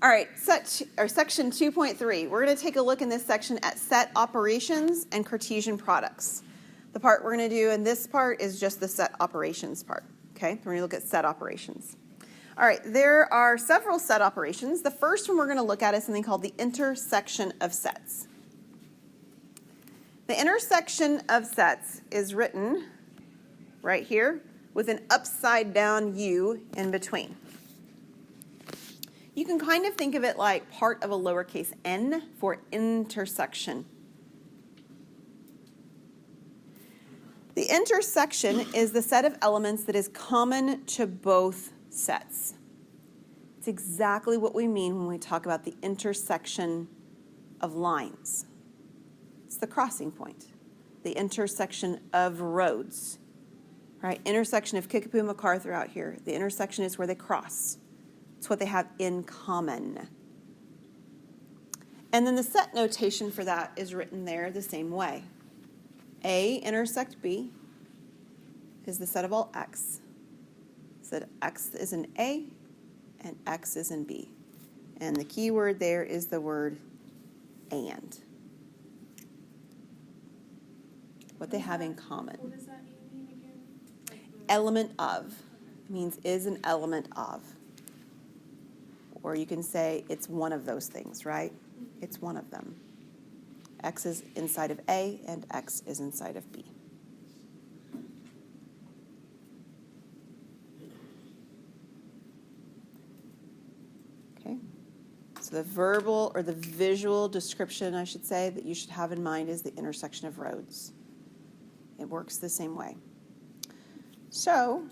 All right, section 2.3. We're going to take a look in this section at set operations and Cartesian products. The part we're going to do in this part is just the set operations part. Okay, we're going to look at set operations. All right, there are several set operations. The first one we're going to look at is something called the intersection of sets. The intersection of sets is written right here with an upside down U in between. You can kind of think of it like part of a lowercase n for intersection. The intersection is the set of elements that is common to both sets. It's exactly what we mean when we talk about the intersection of lines. It's the crossing point, the intersection of roads, right? Intersection of Kickapoo and MacArthur out here. The intersection is where they cross. It's what they have in common. And then the set notation for that is written there the same way. A intersect B is the set of all x. So that x is in A and x is in B. And the key word there is the word and. What they have in common. What does that mean again? Like element of means is an element of. Or you can say it's one of those things, right? Mm-hmm. It's one of them. X is inside of A and X is inside of B. Okay. So the verbal or the visual description, I should say, that you should have in mind is the intersection of roads. It works the same way. So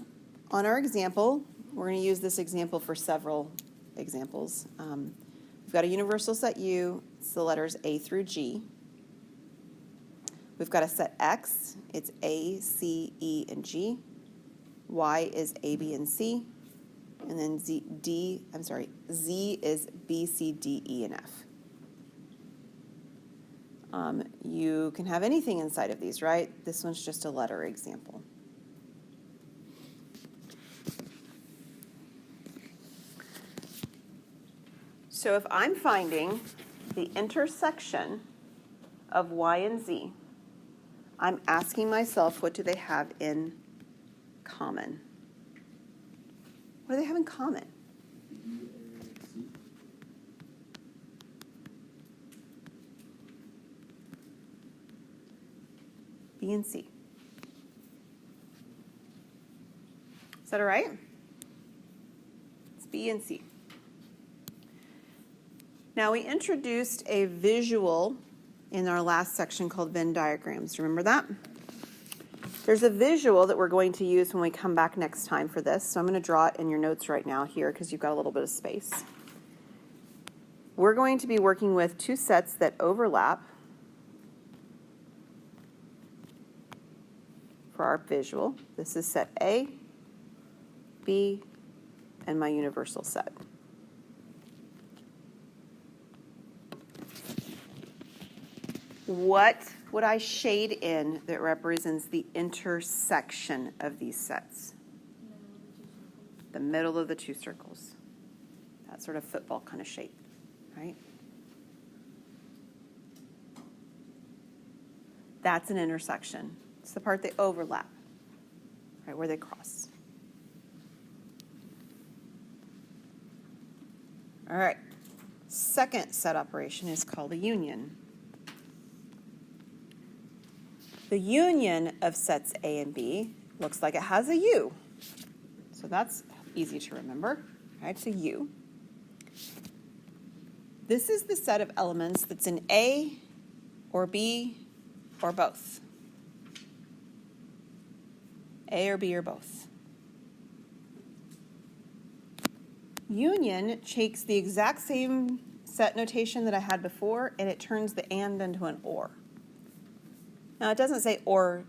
on our example, we're going to use this example for several examples. We've got a universal set U. It's the letters A through G. We've got a set X. It's A, C, E, and G. Y is A, B, and C. And then Z is B, C, D, E, and F. You can have anything inside of these, right? This one's just a letter example. So if I'm finding the intersection of Y and Z, I'm asking myself, what do they have in common? What do they have in common? B and C. Is that all right? It's B and C. Now, we introduced a visual in our last section called Venn diagrams. Remember that? There's a visual that we're going to use when we come back next time for this. So I'm going to draw it in your notes right now here because you've got a little bit of space. We're going to be working with two sets that overlap for our visual. This is set A, B, and my universal set. What would I shade in that represents the intersection of these sets? The middle of the two circles. That sort of football kind of shape, right? That's an intersection. It's the part they overlap, right, where they cross. All right. Second set operation is called a union. The union of sets A and B looks like it has a U. So that's easy to remember, right? It's a U. This is the set of elements that's in A or B or both. A or B or both. Union takes the exact same set notation that I had before, and it turns the and into an or. Now, it doesn't say or,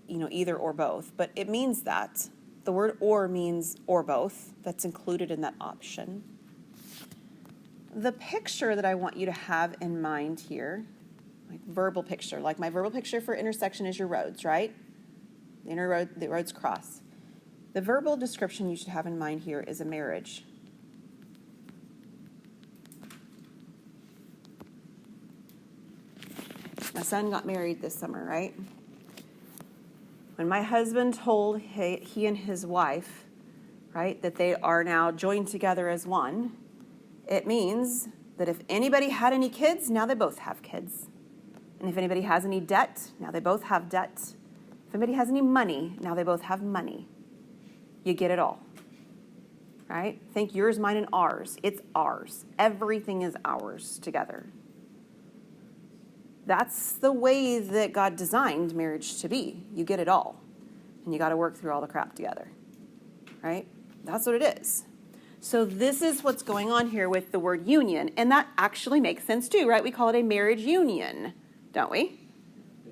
either or both, but it means that. The word or means or both. That's included in that option. The picture that I want you to have in mind here, like verbal picture, like my verbal picture for intersection is your roads, right? The roads cross. The verbal description you should have in mind here is a marriage. My son got married this summer, right? When my husband told he and his wife, right, that they are now joined together as one, it means that if anybody had any kids, now they both have kids. And if anybody has any debt, now they both have debt. If anybody has any money, now they both have money. You get it all, right? Think yours, mine, and ours. It's ours. Everything is ours together. That's the way that God designed marriage to be. You get it all. And you got to work through all the crap together, right? That's what it is. So this is what's going on here with the word union. And that actually makes sense too, right? We call it a marriage union, don't we?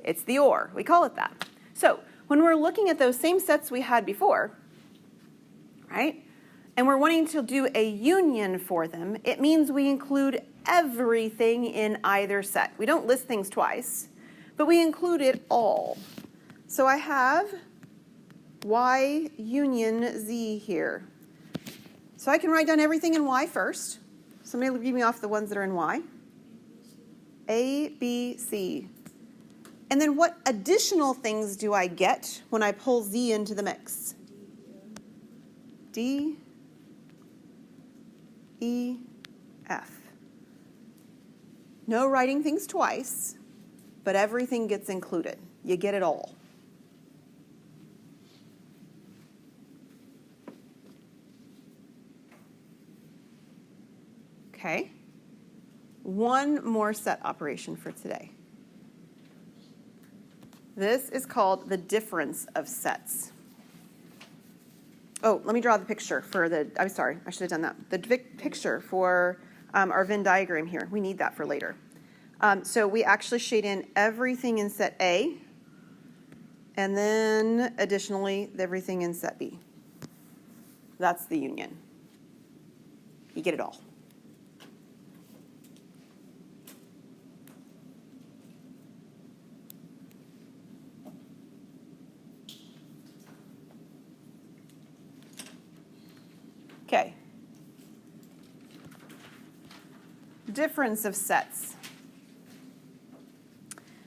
It's the or. We call it that. So when we're looking at those same sets we had before, right? And we're wanting to do a union for them, it means we include everything in either set. We don't list things twice, but we include it all. So I have Y union Z here. So I can write down everything in Y first. Somebody read me off the ones that are in Y. A, B, C. And then what additional things do I get when I pull Z into the mix? D, E, F. No writing things twice, but everything gets included. You get it all. Okay. One more set operation for today. This is called the difference of sets. Oh, let me draw the picture for the, I'm sorry, I should have done that. The picture for our Venn diagram here. We need that for later. So we actually shade in everything in set A, and then additionally everything in set B. That's the union. You get it all. Okay. Difference of sets.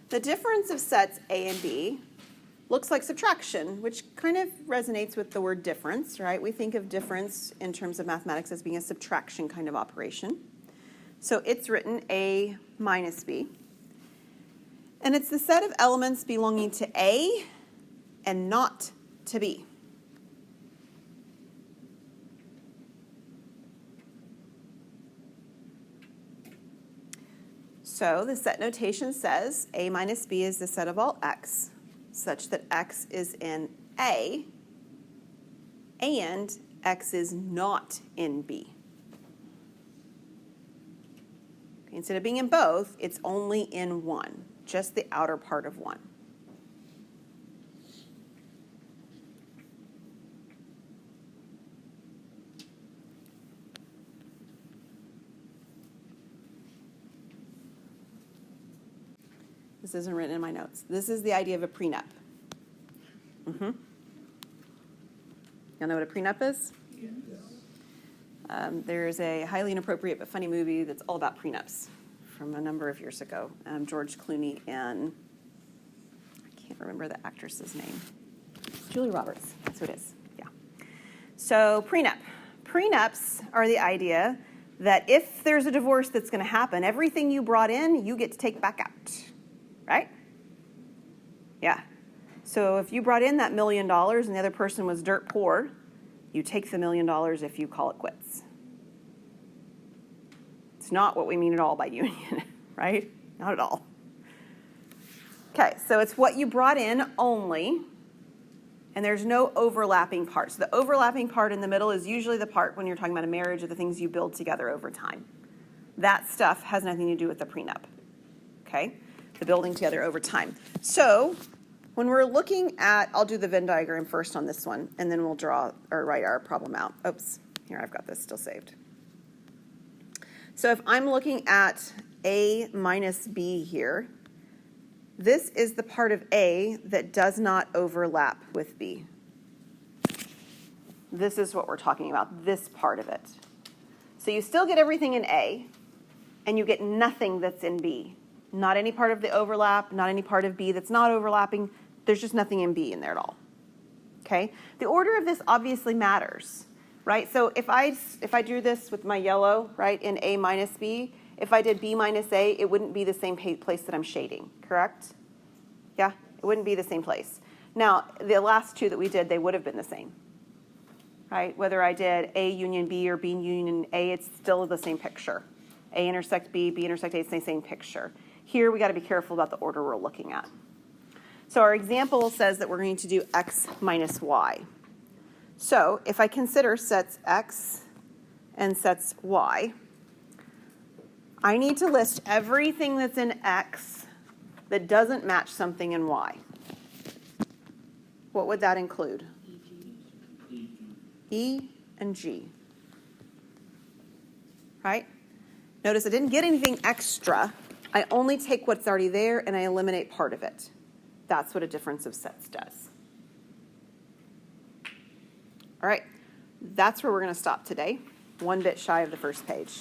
The difference of sets A and B looks like subtraction, which kind of resonates with the word difference, right? We think of difference in terms of mathematics as being a subtraction kind of operation. So it's written A minus B. And it's the set of elements belonging to A and not to B. So the set notation says A minus B is the set of all x, such that x is in A and x is not in B. Okay, instead of being in both, it's only in one, just the outer part of one. This isn't written in my notes. This is the idea of a prenup. Y'all know what a prenup is? Yes. There's a highly inappropriate but funny movie that's all about prenups from a number of years ago. George Clooney and I can't remember the actress's name. Julie Roberts. That's who it is. Yeah. So prenup. Prenups are the idea that if there's a divorce that's going to happen, everything you brought in, you get to take back out. Right? Yeah. So if you brought in that $1 million and the other person was dirt poor, you take the $1 million if you call it quits. It's not what we mean at all by union, right? Not at all. Okay, so it's what you brought in only, and there's no overlapping parts. The overlapping part in the middle is usually the part when you're talking about a marriage or the things you build together over time. That stuff has nothing to do with the prenup. Okay? The building together over time. So when we're looking at, I'll do the Venn diagram first on this one, and then we'll draw or write our problem out. Oops, here I've got this still saved. So if I'm looking at A minus B here, this is the part of A that does not overlap with B. This is what we're talking about, this part of it. So you still get everything in A, and you get nothing that's in B. Not any part of the overlap, not any part of B that's not overlapping. There's just nothing in B in there at all. Okay? The order of this obviously matters, right? So if I drew this with my yellow, right, in A minus B, if I did B minus A, it wouldn't be the same place that I'm shading, correct? Yeah, it wouldn't be the same place. Now, the last two that we did, they would have been the same, right? Whether I did A union B or B union A, it's still the same picture. A intersect B, B intersect A, it's the same picture. Here, we got to be careful about the order we're looking at. So our example says that we're going to do X minus Y. So if I consider sets X and sets Y, I need to list everything that's in X that doesn't match something in Y. What would that include? E and G. Right? Notice I didn't get anything extra. I only take what's already there and I eliminate part of it. That's what a difference of sets does. All right, that's where we're going to stop today, one bit shy of the first page.